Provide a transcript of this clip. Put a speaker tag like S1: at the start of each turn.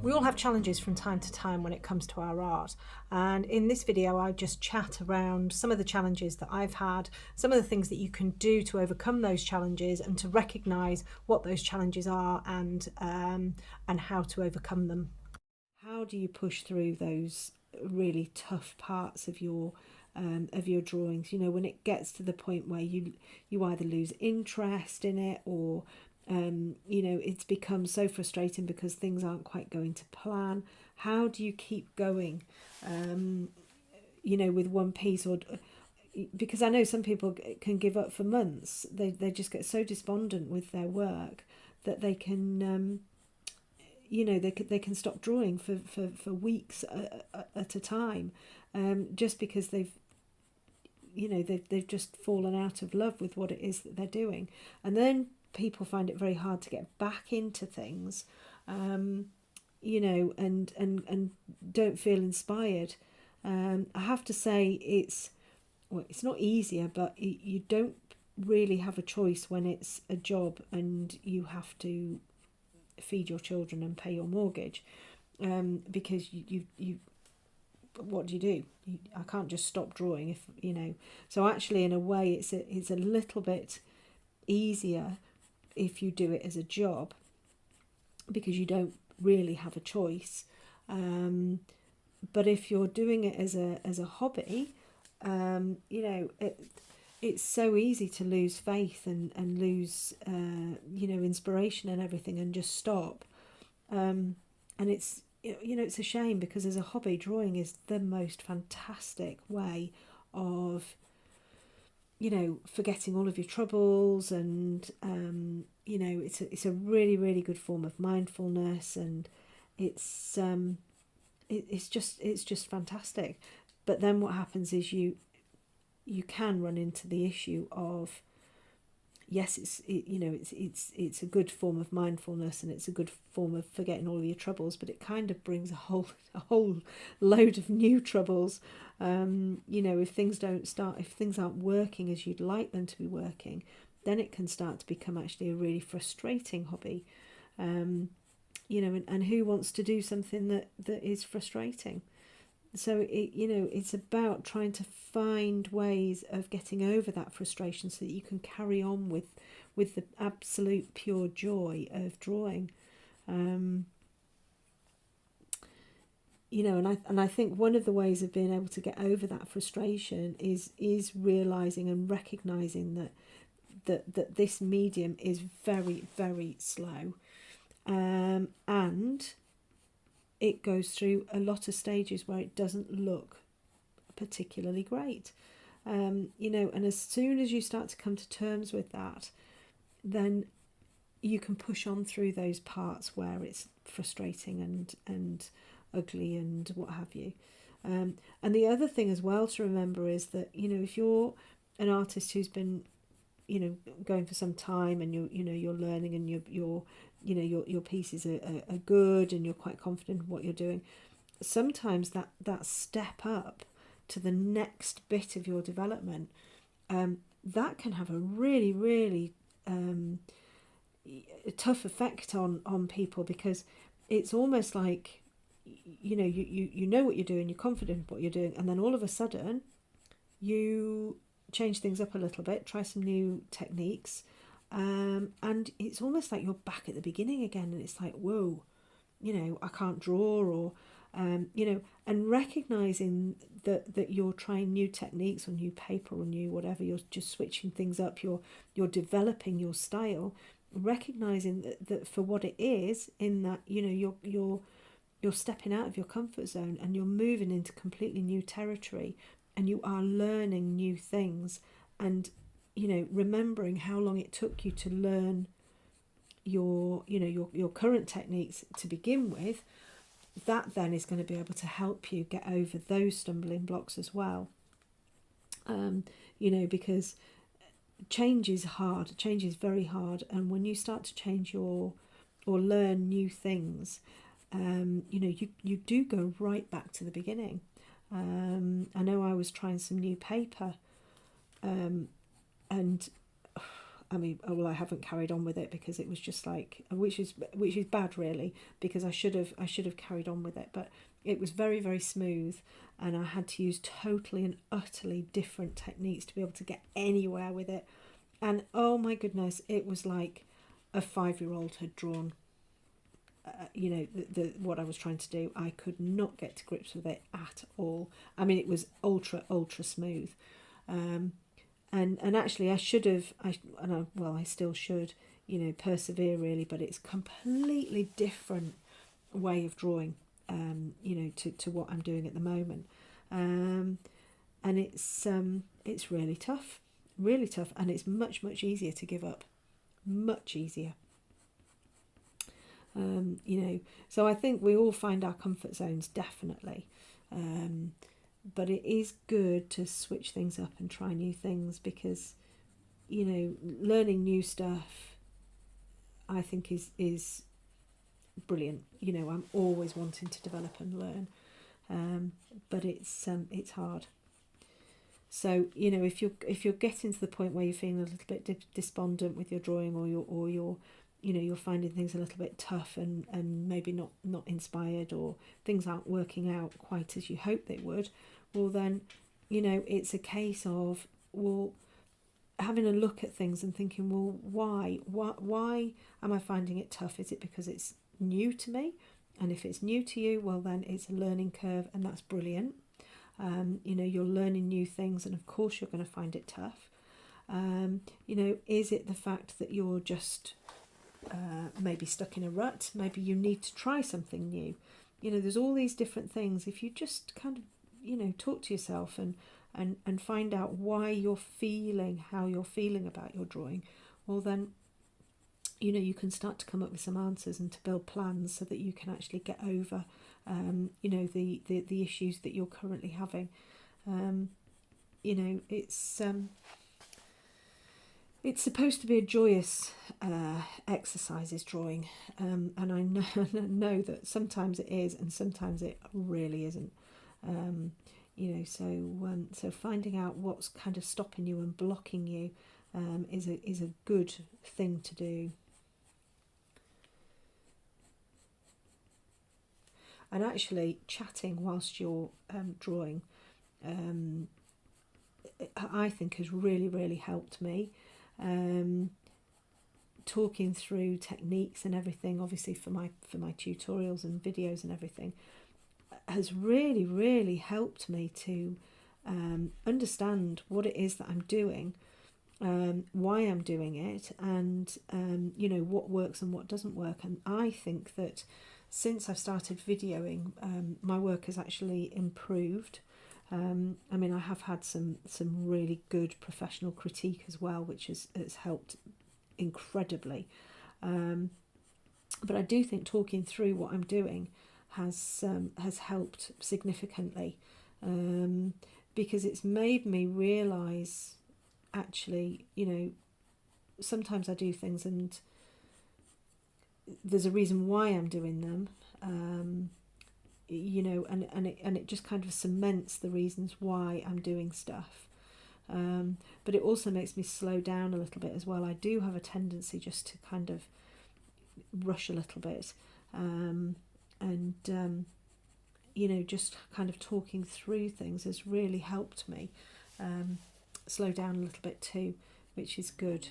S1: We all have challenges from time to time when it comes to our art, and in this video I just chat around some of the challenges that I've had, some of the things that you can do to overcome those challenges and to recognise what those challenges are and how to overcome them. How do you push through those really tough parts of your drawings? You know, when it gets to the point where you either lose interest in it or you know, it's become so frustrating because things aren't quite going to plan. How do you keep going, you know, with one piece? Or because I know some people can give up for months. They just get so despondent with their work that they can, you know, they can stop drawing for weeks at a time, just because you know, they've just fallen out of love with what it is that they're doing. And then people find it very hard to get back into things, you know, and don't feel inspired. I have to say it's not easier, but you don't really have a choice when it's a job and you have to feed your children and pay your mortgage, because you what do you do? I can't just stop drawing, if you know. So actually, in a way, it's a little bit easier if you do it as a job, because you don't really have a choice. But if you're doing it as a hobby, you know, it's so easy to lose faith and lose you know, inspiration and everything, and just stop. And it's, you know, it's a shame, because as a hobby, drawing is the most fantastic way of, you know, forgetting all of your troubles, and you know, it's a really good form of mindfulness, and it's just fantastic. But then what happens is you can run into the issue of, yes, you know, it's a good form of mindfulness, and it's a good form of forgetting all of your troubles, but it kind of brings a whole load of new troubles. You know, if things aren't working as you'd like them to be working, then it can start to become actually a really frustrating hobby. You know, and who wants to do something that is frustrating? So you know, it's about trying to find ways of getting over that frustration so that you can carry on with the absolute pure joy of drawing. You know, and I think one of the ways of being able to get over that frustration is realizing and recognizing that this medium is very slow, and it goes through a lot of stages where it doesn't look particularly great. You know, and as soon as you start to come to terms with that, then you can push on through those parts where it's frustrating and ugly and what have you. And the other thing as well to remember is that, you know, if you're an artist who's been, you know, going for some time, and you're learning, and you're you know, your pieces are good, and you're quite confident in what you're doing, sometimes that step up to the next bit of your development, that can have a really tough effect on people, because it's almost like, you know, you know what you're doing, you're confident in what you're doing, and then all of a sudden you change things up a little bit, try some new techniques, and it's almost like you're back at the beginning again, and it's like, whoa, you know, I can't draw, or you know, and recognizing that you're trying new techniques or new paper or new whatever, you're just switching things up, you're developing your style, recognizing that for what it is, in that, you know, you're stepping out of your comfort zone, and you're moving into completely new territory, and you are learning new things, and, you know, remembering how long it took you to learn your current techniques to begin with. That then is going to be able to help you get over those stumbling blocks as well. You know, because change is hard, change is very hard, and when you start to change or learn new things, you know, you do go right back to the beginning. I know I was trying some new paper, and I mean, well, I haven't carried on with it because it was just like, which is bad really, because I should have carried on with it, but it was very, very smooth, and I had to use totally and utterly different techniques to be able to get anywhere with it. And oh my goodness, it was like a 5-year-old had drawn. You know, the what I was trying to do, I could not get to grips with it at all. I mean, it was ultra smooth. And actually I should have, I still should, you know, persevere really, but it's completely different way of drawing, you know, to what I'm doing at the moment. And it's really tough, and it's much easier to give up, much easier. You know, so I think we all find our comfort zones, definitely. But it is good to switch things up and try new things, because, you know, learning new stuff, I think is brilliant. You know, I'm always wanting to develop and learn, but it's hard. So, you know, if you're getting to the point where you're feeling a little bit despondent with your drawing, or you're you know, you're finding things a little bit tough and maybe not inspired, or things aren't working out quite as you hope they would, well then, you know, it's a case of, well, having a look at things and thinking, well, why am I finding it tough? Is it because it's new to me? And if it's new to you, well then it's a learning curve, and that's brilliant. You know, you're learning new things, and of course you're going to find it tough. You know, is it the fact that you're just maybe stuck in a rut? Maybe you need to try something new. You know, there's all these different things. If you just kind of, you know, talk to yourself and find out why you're feeling how you're feeling about your drawing, well then, you know, you can start to come up with some answers and to build plans so that you can actually get over, you know, the issues that you're currently having. You know, it's supposed to be a joyous exercise, drawing, and I know that sometimes it is, and sometimes it really isn't. You know, so finding out what's kind of stopping you and blocking you is a good thing to do. And actually, chatting whilst you're drawing, I think has really helped me. Talking through techniques and everything, obviously for my tutorials and videos and everything, has really helped me to understand what it is that I'm doing, why I'm doing it, and you know, what works and what doesn't work. And I think that since I've started videoing, my work has actually improved. I mean, I have had some really good professional critique as well, which has helped incredibly. But I do think talking through what I'm doing has helped significantly, because it's made me realise, actually, you know, sometimes I do things and there's a reason why I'm doing them. You know, and it just kind of cements the reasons why I'm doing stuff. But it also makes me slow down a little bit as well. I do have a tendency just to kind of rush a little bit, and you know, just kind of talking through things has really helped me slow down a little bit too, which is good.